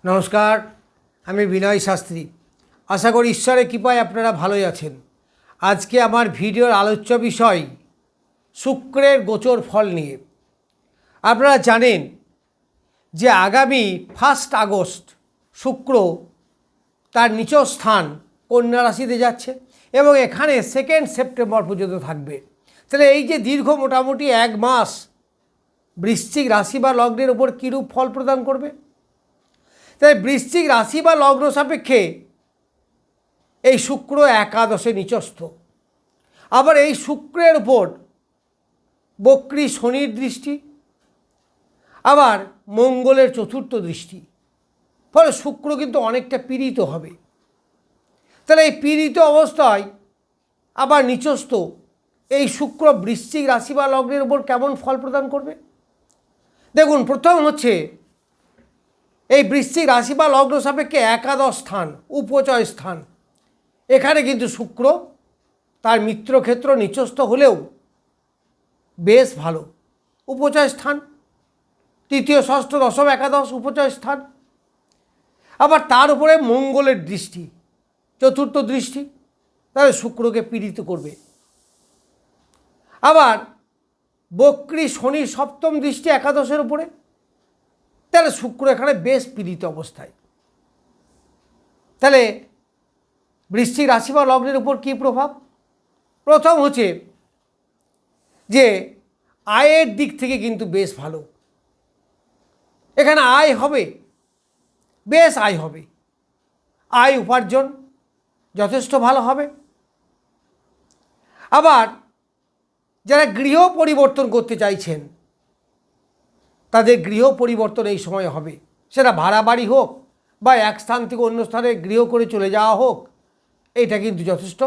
নমস্কার, আমি বিনয় শাস্ত্রী। আশা করি ঈশ্বরের কৃপায় আপনারা ভালোই আছেন। আজকে আমার ভিডিওর আলোচ্য বিষয় শুক্রের গোচর ফল নিয়ে। আপনারা জানেন যে আগামী 1 আগস্ট শুক্র তার নিচ স্থান কন্যা রাশিতে যাচ্ছে এবং এখানে 2 সেপ্টেম্বর পর্যন্ত থাকবে। তাহলে এই যে দীর্ঘ মোটামুটি 1 মাস বৃশ্চিক রাশি বা লগ্নের উপর কীরূপ ফল প্রদান করবে। তাই বৃশ্চিক রাশি বা লগ্ন সাপেক্ষে এই শুক্র একাদশে নিচস্থ। আবার এই শুক্রের উপর বক্রী শনির দৃষ্টি, আবার মঙ্গলের চতুর্থ দৃষ্টি, ফলে শুক্র কিন্তু অনেকটা পীড়িত হবে। তাহলে এই পীড়িত অবস্থায় আবার নিচস্থ এই শুক্র বৃশ্চিক রাশি বা লগ্নের উপর কেমন ফল প্রদান করবে। দেখুন, প্রথম হচ্ছে এই বৃশ্চিক রাশি বা লগ্ন সাপেক্ষে একাদশ স্থান, উপচয় স্থান, এখানে কিন্তু শুক্র তার মিত্রক্ষেত্র নিচস্থ হলেও বেশ ভালো উপচয় স্থান। তৃতীয়, ষষ্ঠ, দশম, একাদশ উপচয় স্থান। আবার তার উপরে মঙ্গলের দৃষ্টি, চতুর্থ দৃষ্টি, তাহলে শুক্রকে পীড়িত করবে। আবার বক্রী শনির সপ্তম দৃষ্টি একাদশের উপরে, তাহলে শুক্র এখানে বেশ পীড়িত অবস্থায়। তাহলে বৃশ্চিক রাশি বা লগ্নের উপর কী প্রভাব? প্রথম হচ্ছে যে আয়ের দিক থেকে কিন্তু বেশ ভালো, এখানে আয় হবে, বেশ আয় হবে, আয় উপার্জন যথেষ্ট ভালো হবে। আবার যারা গৃহ পরিবর্তন করতে চাইছেন তাদের গৃহ পরিবর্তন এই সময় হবে, সেটা ভাড়া বাড়ি হোক বা এক স্থান থেকে অন্য স্থানে গৃহ করে চলে যাওয়া হোক, এটা কিন্তু যথেষ্ট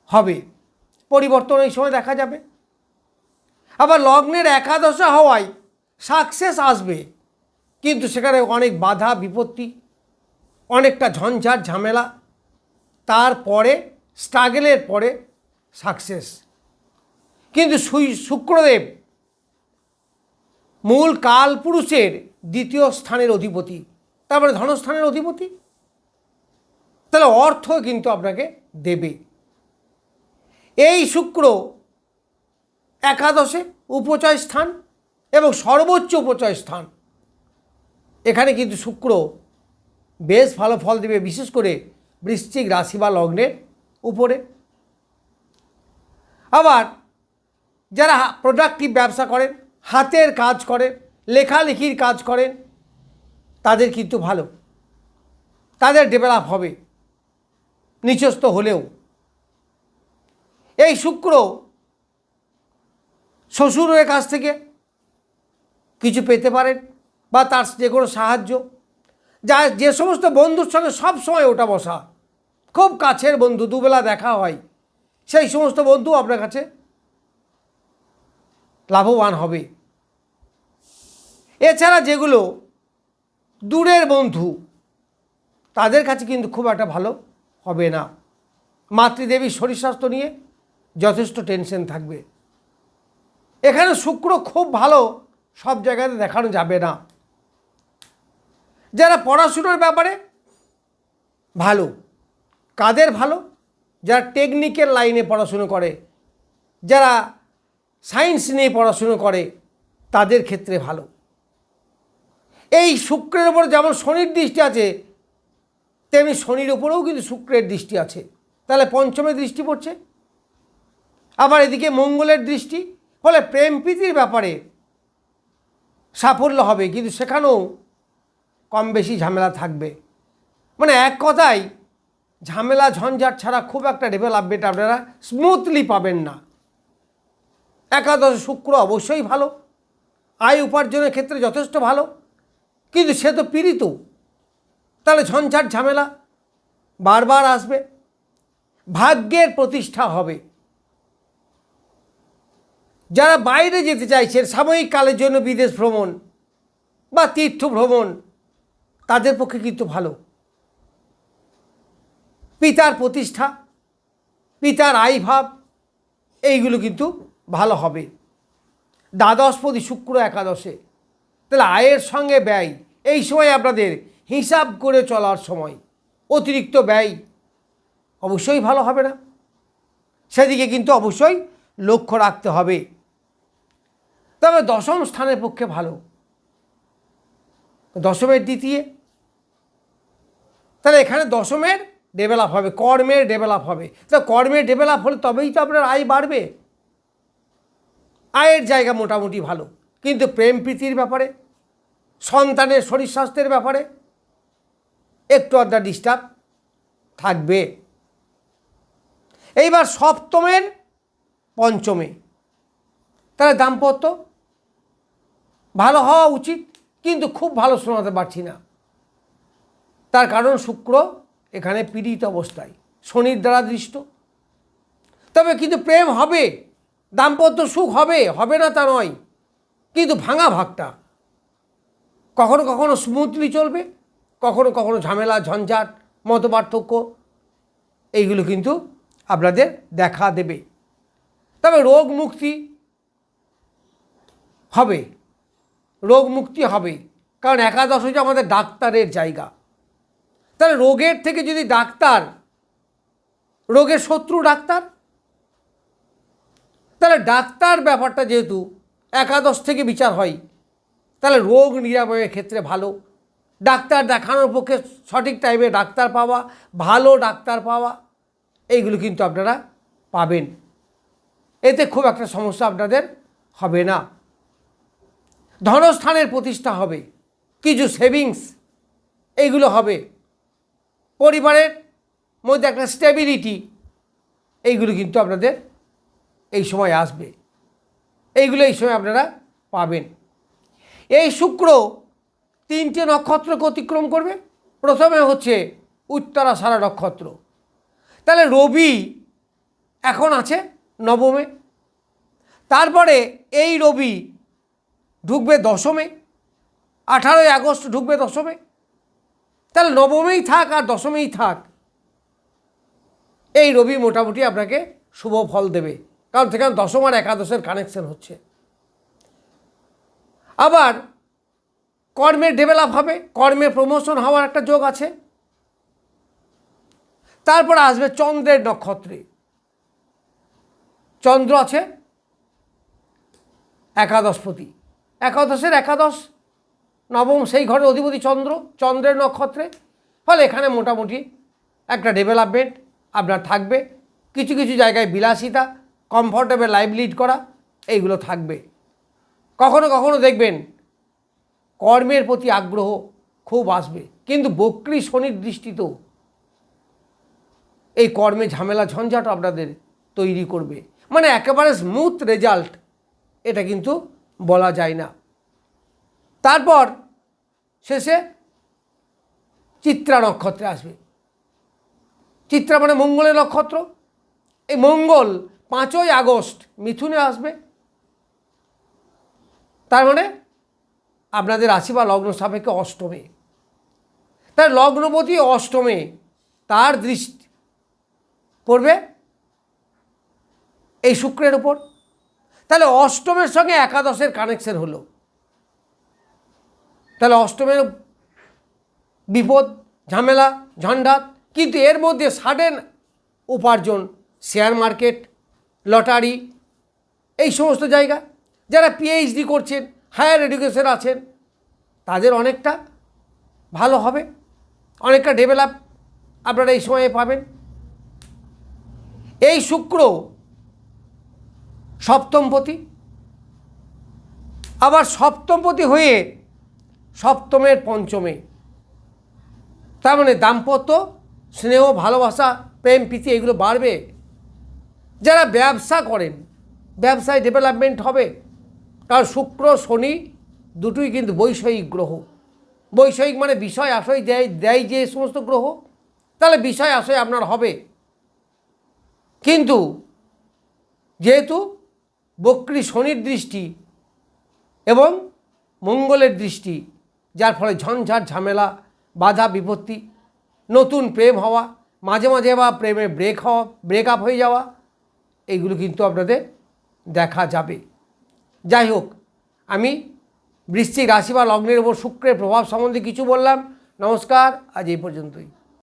হবে, পরিবর্তন এই সময় দেখা যাবে। আবার লগ্নের একাদশে হওয়ায় সাকসেস আসবে, কিন্তু সেখানে অনেক বাধা বিপত্তি, অনেকটা ঝঞ্ঝাট ঝামেলা, তারপরে স্ট্রাগলের পরে সাকসেস। কিন্তু শুক্রদেব মূল কালপুরুষের দ্বিতীয় স্থানের অধিপতি, তারপরে ধনস্থানের অধিপতি, তাহলে অর্থ কিন্তু আপনাকে দেবে। এই শুক্র একাদশে উপচয় স্থান এবং সর্বোচ্চ উপচয় স্থান, এখানে কিন্তু শুক্র বেশ ভালো ফল দেবে, বিশেষ করে বৃশ্চিক রাশি বা লগ্নের উপরে। আবার যারা প্রোডাক্টিভ ব্যবসা করেন, হাতের কাজ করেন, লেখালেখির কাজ করেন, তাদের কিন্তু ভালো, তাদের ডেভেলপ হবে নিচস্থ হলেও। এই শুক্র শ্বশুরের কাছ থেকে কিছু পেতে পারেন বা তার যে কোনো সাহায্য, যে সমস্ত বন্ধুর সঙ্গে সব সময় ওঠা বসা, খুব কাছের বন্ধু, দুবেলা দেখা হয়, সেই সমস্ত বন্ধু আপনার কাছে লাভবান হবে। এছাড়া যেগুলো দূরের বন্ধু, তাদের কাছে কিন্তু খুব একটা ভালো হবে না। মাতৃদেবীর শরীর স্বাস্থ্য নিয়ে যথেষ্ট টেনশন থাকবে। এখানে শুক্র খুব ভালো সব জায়গাতে দেখানো যাবে না। যারা পড়াশুনোর ব্যাপারে ভালো, কাদের ভালো? যারা টেকনিক্যাল লাইনে পড়াশুনো করে, যারা সায়েন্স নিয়ে পড়াশুনো করে, তাদের ক্ষেত্রে ভালো। এই শুক্রের ওপর যেমন শনির দৃষ্টি আছে, তেমনি শনির ওপরেও কিন্তু শুক্রের দৃষ্টি আছে, তাহলে পঞ্চমে দৃষ্টি পড়ছে। আবার এদিকে মঙ্গলের দৃষ্টি, ফলে প্রেম প্রীতির ব্যাপারে সাফল্য হবে, কিন্তু সেখানেও কম বেশি ঝামেলা থাকবে। মানে এক কথায় ঝামেলা ঝঞ্ঝাট ছাড়া খুব একটা ডেভেলপমেন্ট আপনারা স্মুথলি পাবেন না। একাদশ শুক্র অবশ্যই ভালো, আয় উপার্জনের ক্ষেত্রে যথেষ্ট ভালো, কিন্তু সে তো পীড়িত, তাহলে ঝঞ্ঝাট ঝামেলা বারবার আসবে। ভাগ্যের প্রতিষ্ঠা হবে। যারা বাইরে যেতে চাইছেন সাময়িক কালের জন্য, বিদেশ ভ্রমণ বা তীর্থ ভ্রমণ, তাদের পক্ষে কিন্তু ভালো। পিতার প্রতিষ্ঠা, পিতার আয়ভাব, এইগুলো কিন্তু ভালো হবে। দ্বাদশপতি শুক্র একাদশে, তাহলে আয়ের সঙ্গে ব্যয়, এই সময় আপনাদের হিসাব করে চলার সময়। অতিরিক্ত ব্যয় অবশ্যই ভালো হবে না, সেদিকে কিন্তু অবশ্যই লক্ষ্য রাখতে হবে। তবে দশম স্থানের পক্ষে ভালো, দশমের দ্বিতীয়, তাহলে এখানে দশমের ডেভেলপ হবে, কর্মের ডেভেলপ হবে। তা কর্মের ডেভেলপ হলে তবেই তো আপনার আয় বাড়বে। আয়ের জায়গা মোটামুটি ভালো, কিন্তু প্রেম প্রীতির ব্যাপারে, সন্তানের শরীর স্বাস্থ্যের ব্যাপারে একটু আধটা ডিস্টার্ব থাকবে। এইবার সপ্তমের পঞ্চমে, তাহলে দাম্পত্য ভালো হওয়া উচিত, কিন্তু খুব ভালো শোনাতে পারছি না। তার কারণ শুক্র এখানে পীড়িত অবস্থায়, শনির দ্বারা দৃষ্ট। তবে কিন্তু প্রেম হবে, দাম্পত্য সুখ হবে, হবে না তা নয়, কিন্তু ভাঙা ভাগটা কখনো কখনো স্মুথলি চলবে, কখনো কখনো ঝামেলা ঝঞ্ঝাট মতপার্থক্য এইগুলো কিন্তু আপনাদের দেখা দেবে। তবে রোগ মুক্তি হবে, রোগ মুক্তি হবে, কারণ একাদশ হচ্ছে আমাদের ডাক্তারের জায়গা। তাহলে রোগের থেকে যদি ডাক্তার, রোগের শত্রু ডাক্তার, তাহলে ডাক্তার ব্যাপারটা যেহেতু একাদশ থেকে বিচার হয়, তাহলে রোগ নিরাময়ের ক্ষেত্রে ভালো। ডাক্তার দেখানোর পক্ষে সঠিক টাইমে ডাক্তার পাওয়া, ভালো ডাক্তার পাওয়া, এইগুলো কিন্তু আপনারা পাবেন। এতে খুব একটা সমস্যা আপনাদের হবে না। ধনস্থানের প্রতিষ্ঠা হবে, কিছু সেভিংস এইগুলো হবে, পরিবারের মধ্যে একটা স্টেবিলিটি, এইগুলো কিন্তু আপনাদের এই সময় আসবে, এইগুলো এই সময় আপনারা পাবেন। এই শুক্র 3টে নক্ষত্রকে অতিক্রম করবে। প্রথমে হচ্ছে উত্তরাষাঢ়া নক্ষত্র, তাহলে রবি এখন আছে নবমে, তারপরে এই রবি ঢুকবে দশমে, 18 আগস্ট ঢুকবে দশমে। তাহলে নবমেই থাক আর দশমেই থাক, এই রবি মোটামুটি আপনাকে শুভ ফল দেবে, কারণ সেখানে দশম আর একাদশের কানেকশন হচ্ছে। আবার কর্মের ডেভেলপ হবে, কর্মের প্রমোশন হওয়ার একটা যোগ আছে। তারপর আসবে চন্দ্রের নক্ষত্রে, চন্দ্র আছে একাদশপতি, একাদশের একাদশ নবম, সেই ঘরের অধিপতি চন্দ্র, চন্দ্রের নক্ষত্রে। ফলে এখানে মোটামুটি একটা ডেভেলপমেন্ট আপনার থাকবে। কিছু কিছু জায়গায় বিলাসিতা, কমফর্টেবল লাইফ লিড করা, এইগুলো থাকবে। কখনো কখনো দেখবেন কর্মের প্রতি আগ্রহ খুব আসবে, কিন্তু বক্রী শনির দৃষ্টিতেও এই কর্মে ঝামেলা ঝঞ্ঝাট আপনাদের তৈরি করবে। মানে একেবারে স্মুথ রেজাল্ট এটা কিন্তু বলা যায় না। তারপর শেষে চিত্রা নক্ষত্রে আসবে। চিত্রা মানে মঙ্গলের নক্ষত্র। এই মঙ্গল 5ই আগস্ট মিথুনে আসবে, তার মানে আপনাদের রাশি বা লগ্ন সাপেক্ষে অষ্টমে। তার লগ্নপতি অষ্টমে, তার দৃষ্টি পড়বে এই শুক্রের উপর। তাহলে অষ্টমের সঙ্গে একাদশের কানেকশন হলো, তাহলে অষ্টমের বিপদ ঝামেলা ঝঞ্ঝাট, কিন্তু এর মধ্যে সাডেন উপার্জন, শেয়ার মার্কেট, লটারি, এই সমস্ত জায়গা। যারা পিএইচডি করছেন, হায়ার এডুকেশন আছেন, তাদের অনেকটা ভালো হবে, অনেকটা ডেভেলপ আপনারা এই সময়ে পাবেন। এই শুক্র সপ্তমপতি, আবার সপ্তমপতি হয়ে সপ্তমের পঞ্চমে, তার মানে দাম্পত্য স্নেহ ভালোবাসা প্রেম প্রীতি এগুলো বাড়বে। যারা ব্যবসা করেন, ব্যবসায় ডেভেলপমেন্ট হবে, কারণ শুক্র শনি দুটোই কিন্তু বৈষয়িক গ্রহ। বৈষয়িক মানে বিষয় আশয় দেয় যে সমস্ত গ্রহ, তাহলে বিষয় আশয় আপনার হবে। কিন্তু যেহেতু বক্রী শনির দৃষ্টি এবং মঙ্গলের দৃষ্টি, যার ফলে ঝঞ্ঝাট ঝামেলা বাধা বিপত্তি, নতুন প্রেম হওয়া, মাঝে মাঝে বা প্রেমে ব্রেকআপ হয়ে যাওয়া, এইগুলো কিন্তু আপনাদের দেখা যাবে। যাই হোক, আমি বৃশ্চিক রাশি বা লগ্নের উপর শুক্রের প্রভাব সম্বন্ধে কিছু বললাম। নমস্কার, আজ এই পর্যন্তই।